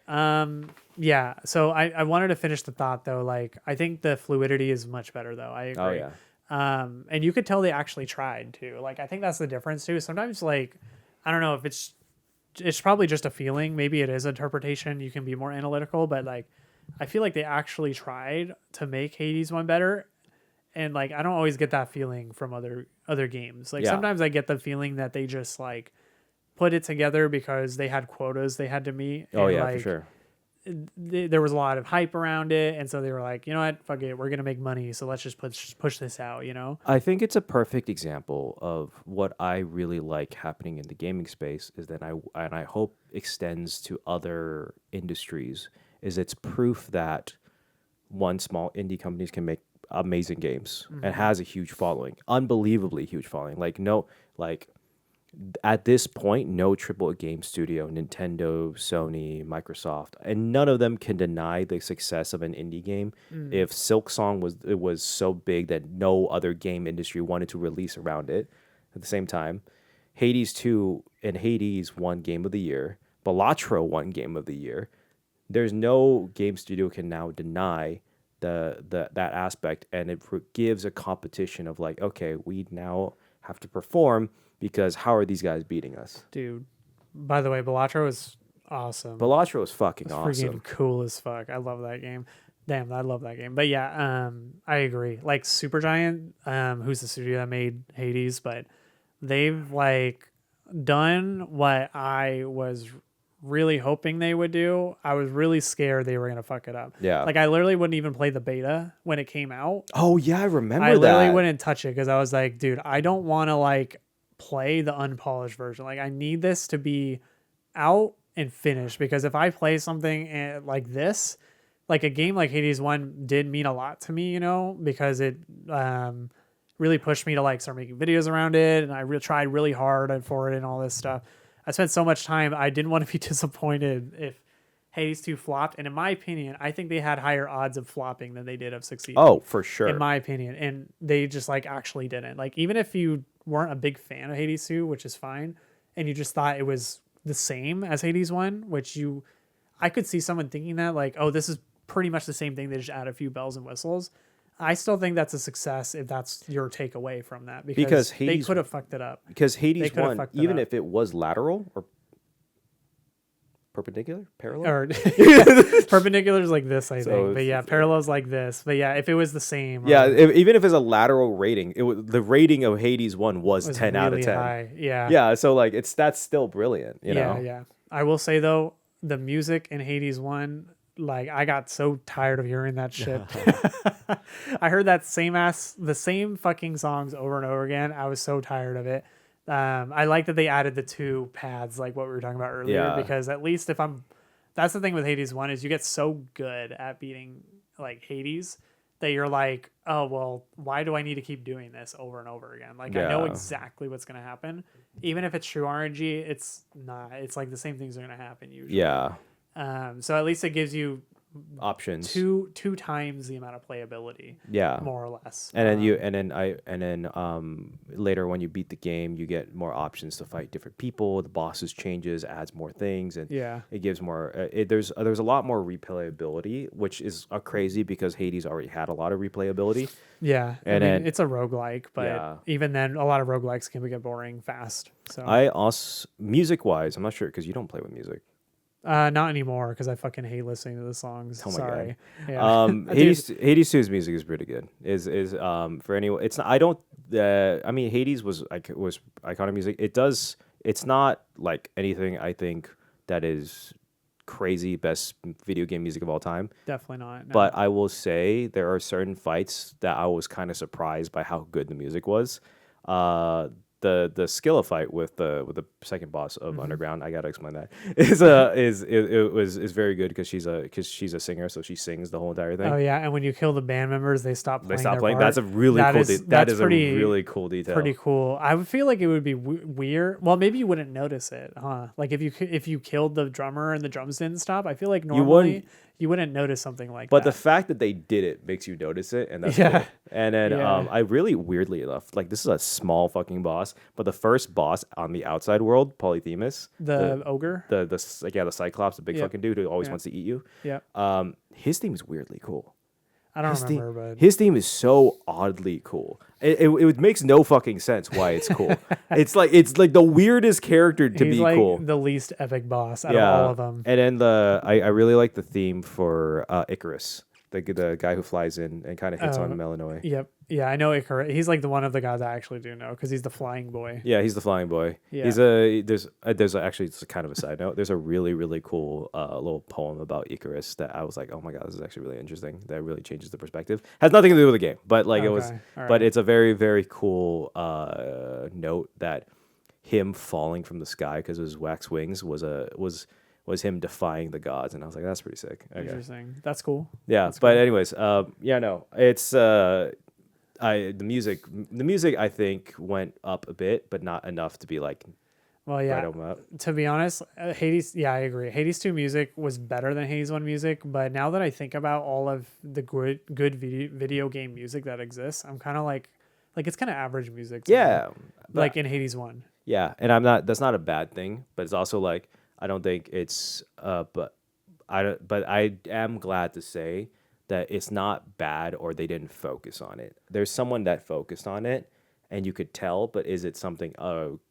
Yeah, so I wanted to finish the thought, though. Like, I think the fluidity is much better, though. I agree. Oh, yeah. And you could tell they actually tried, too. Like, I think that's the difference, too. Sometimes, like, I don't know if it's probably just a feeling. Maybe it is interpretation. You can be more analytical, but, like, I feel like they actually tried to make Hades 1 better. And, like, I don't always get that feeling from other games. Like, sometimes I get the feeling that they just, like, put it together because they had quotas they had to meet. Oh, and yeah, like, for sure. there was a lot of hype around it, and so they were like, you know what, fuck it, we're gonna make money, so let's just push this out, you know. I think it's a perfect example of what I really like happening in the gaming space is that I hope extends to other industries is it's proof that one small indie companies can make amazing games and has a huge following, unbelievably huge following. At this point, no AAA game studio, Nintendo, Sony, Microsoft, and none of them can deny the success of an indie game. If Silksong was so big that no other game industry wanted to release around it at the same time, Hades 2 and Hades won Game of the Year. Balatro won Game of the Year. There's no game studio can now deny that aspect, and it gives a competition of like, okay, we now have to perform. Because how are these guys beating us? Dude, by the way, Balatro is awesome. Balatro is fucking awesome. Freaking cool as fuck. I love that game. Damn, I love that game. But yeah, I agree. Like Supergiant, who's the studio that made Hades, but they've like done what I was really hoping they would do. I was really scared they were gonna fuck it up. Yeah. Like I literally wouldn't even play the beta when it came out. Oh yeah, I remember that. I literally wouldn't touch it because I was like, dude, I don't want to like play the unpolished version. Like I need this to be out and finished, because if I play something like this, like a game like Hades 1 did mean a lot to me, you know, because it really pushed me to like start making videos around it, and I tried really hard for it and all this stuff. I spent so much time. I didn't want to be disappointed if Hades 2 flopped, and in my opinion, I think they had higher odds of flopping than they did of succeeding. Oh, for sure. In my opinion, and they just like actually didn't. Like even if you weren't a big fan of Hades 2, which is fine, and you just thought it was the same as Hades 1, I could see someone thinking that like, oh, this is pretty much the same thing. They just add a few bells and whistles. I still think that's a success if that's your takeaway from that, because Hades, they could have fucked it up. Because Hades 1, even if it was lateral or perpendicular, parallel, or perpendicular is like this, I think. But yeah, parallel is like this. But yeah, if it was the same, yeah, even if it's a lateral rating, the rating of Hades 1 was 10 really out of 10. High. Yeah, yeah. So like that's still brilliant. You know? Yeah. I will say though, the music in Hades 1, like I got so tired of hearing that shit. I heard the same fucking songs over and over again. I was so tired of it. I like that they added the 2 paths, like what we were talking about earlier, because at least that's the thing with Hades 1 is you get so good at beating like Hades that you're like, oh, well, why do I need to keep doing this over and over again? Like I know exactly what's going to happen. Even if it's true RNG, it's not. It's like the same things are going to happen usually. Yeah. So at least it gives you options, two times the amount of playability, more or less. And then later when you beat the game, you get more options to fight different people. The bosses changes, adds more things, and it gives more. There's a lot more replayability, which is crazy because Hades already had a lot of replayability. Yeah, and I mean, it's a roguelike, but even then, a lot of roguelikes can get boring fast. So I also, music wise, I'm not sure because you don't play with music. Not anymore because I fucking hate listening to the songs. Oh my Sorry. God. Yeah. Hades 2's music is pretty good. Is for anyone. It's not. I don't. I mean, Hades was iconic music. It's not like anything I think that is crazy best video game music of all time. Definitely not. No. But I will say there are certain fights that I was kind of surprised by how good the music was. The Skilla fight with the second boss of Underground, I gotta explain that, is very good because she's a singer, so she sings the whole entire thing. Oh yeah, and when you kill the band members, they stop playing. That's a really cool. That is a really cool detail. Pretty cool. I would feel like it would be weird. Well, maybe you wouldn't notice it, huh? Like if you killed the drummer and the drums didn't stop, I feel like normally you wouldn't notice something like that. But the fact that they did it makes you notice it, and that's cool. And then I really, weirdly enough, like this is a small fucking boss, but the first boss on the outside world, Polyphemus, the ogre, the Cyclops, the big fucking dude who always wants to eat you. Yeah. His theme is weirdly cool. I don't remember, but his theme is so oddly cool. It makes no fucking sense why it's cool. it's like the weirdest character to be like cool. The least epic boss out of all of them. And then I really like the theme for Icarus. the guy who flies in and kind of hits on Melanoy. Yep. Yeah, I know Icarus. He's like the one of the guys I actually do know because he's the flying boy. Yeah, he's the flying boy. Yeah. There's actually, it's kind of a side note. There's a really, really cool little poem about Icarus that I was like, oh my God, this is actually really interesting. That really changes the perspective. Has nothing to do with the game, but like it was, but it's a very, very cool note that him falling from the sky because of his wax wings was him defying the gods, and I was like, that's pretty sick. Okay. Interesting. That's cool. Yeah, That's but cool. anyways, it's the music I think went up a bit, but not enough to be like. Well, yeah. Right up. To be honest, Hades. Yeah, I agree. Hades 2 music was better than Hades 1 music, but now that I think about all of the good video game music that exists, I'm kind of like it's kind of average music. Yeah, like in Hades 1. Yeah, and that's not a bad thing, but it's also like I don't think it's but I am glad to say that it's not bad or they didn't focus on it. There's someone that focused on it and you could tell, but is it something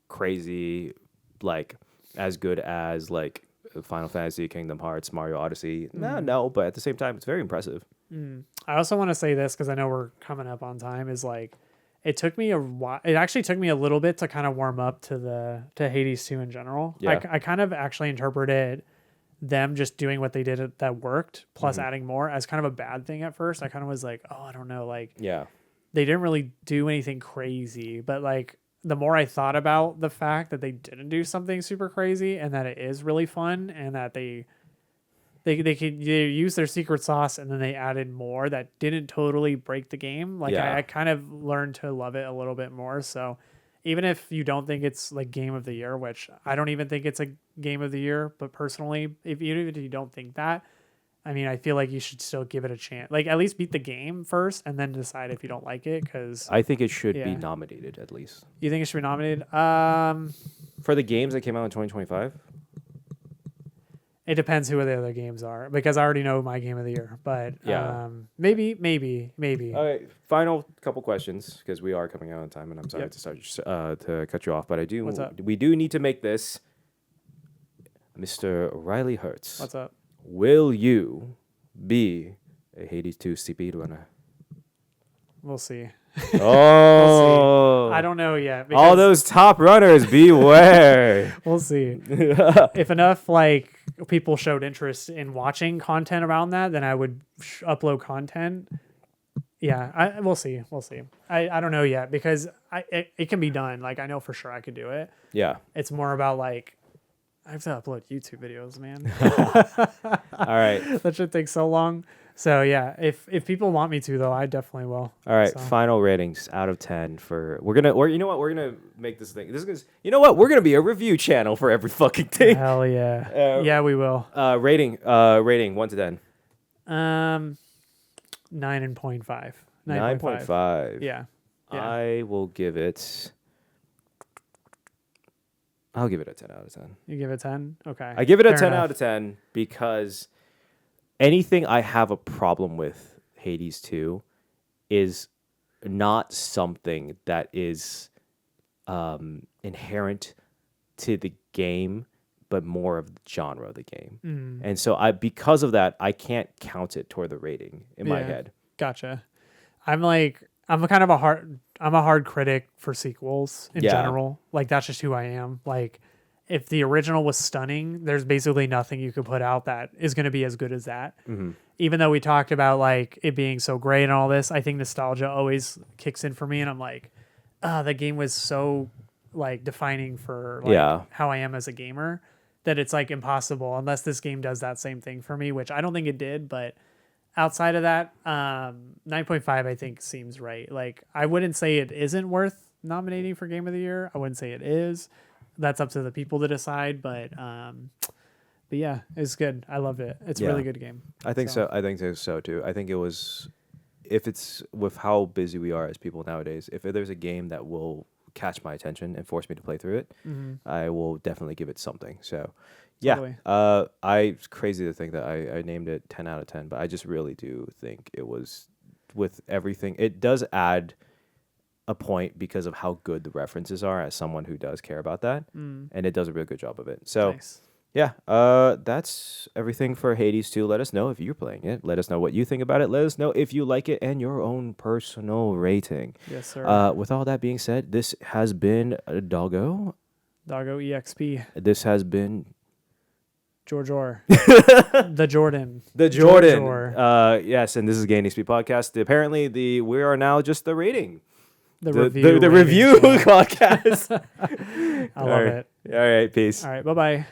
crazy like as good as like Final Fantasy, Kingdom Hearts, Mario Odyssey? No, but at the same time it's very impressive. I also want to say this because I know we're coming up on time, is like it took me a while. It actually took me a little bit to kind of warm up to Hades 2 in general. Yeah. I kind of actually interpreted them just doing what they did that worked, plus adding more, as kind of a bad thing at first. I kind of was like, oh, I don't know. Like, yeah, they didn't really do anything crazy. But like, the more I thought about the fact that they didn't do something super crazy and that it is really fun and that they use their secret sauce and then they added more that didn't totally break the game. Like, I kind of learned to love it a little bit more. So even if you don't think it's like game of the year, which I don't even think it's a game of the year, but personally, even if you don't think that, I mean, I feel like you should still give it a chance. Like, at least beat the game first and then decide if you don't like it. Because I think it should be nominated at least. You think it should be nominated? For the games that came out in 2025? It depends who the other games are, because I already know my game of the year. But maybe. All right, final couple questions because we are coming out on time, and I'm sorry to start to cut you off, but What's up? We do need to make this. Mr. Riley Hertz. What's up? Will you be a Hades 2 speedrunner? We'll see. Oh, We'll see. I don't know yet. All those top runners, beware. We'll see. If enough like people showed interest in watching content around that, then I would upload content. Yeah, we'll see. We'll see. I don't know yet because it can be done. Like, I know for sure I could do it. Yeah. It's more about like I have to upload YouTube videos, man. All right. That should take so long. So yeah, if people want me to though, I definitely will. All right, so. Final ratings out of 10 for we're gonna make this thing. We're gonna be a review channel for every fucking thing. Hell yeah. Yeah, we will. Rating 1 to 10. 9.5. 9.5. Yeah. I will give it. I'll give it a 10 out of 10. You give it 10? Okay. I give it a Fair 10 enough. out of 10 because anything I have a problem with Hades 2 is not something that is inherent to the game, but more of the genre of the game. And so because of that, I can't count it toward the rating in my head. Gotcha. I'm a hard critic for sequels in general. Like, that's just who I am. Like, if the original was stunning, there's basically nothing you could put out that is going to be as good as that. Even though we talked about like it being so great and all this, I think nostalgia always kicks in for me, and I'm like, that game was so like defining for like how I am as a gamer that it's like impossible unless this game does that same thing for me, which I don't think it did. But outside of that, 9.5 I think seems right. Like, I wouldn't say it isn't worth nominating for Game of the Year. I wouldn't say it is. That's up to the people to decide. But yeah, it's good. I loved it. It's a really good game. I think so. I think so too. I think it was, if it's with how busy we are as people nowadays, if there's a game that will catch my attention and force me to play through it, I will definitely give it something. So Totally. it's crazy to think that I named it 10 out of 10, but I just really do think it was, with everything, it does add a point because of how good the references are as someone who does care about that, and it does a really good job of it. So Nice. Yeah, that's everything for Hades 2. Let us know if you're playing it. Let us know what you think about it. Let us know if you like it and your own personal rating. Yes, sir. With all that being said, this has been Doggo. Doggo EXP. This has been George Orr. The Jordan. The Jordan. Yes, and this is Gain EXP Podcast. Apparently, we are now just the rating. The review podcast. I love it. All right, peace. All right, bye-bye.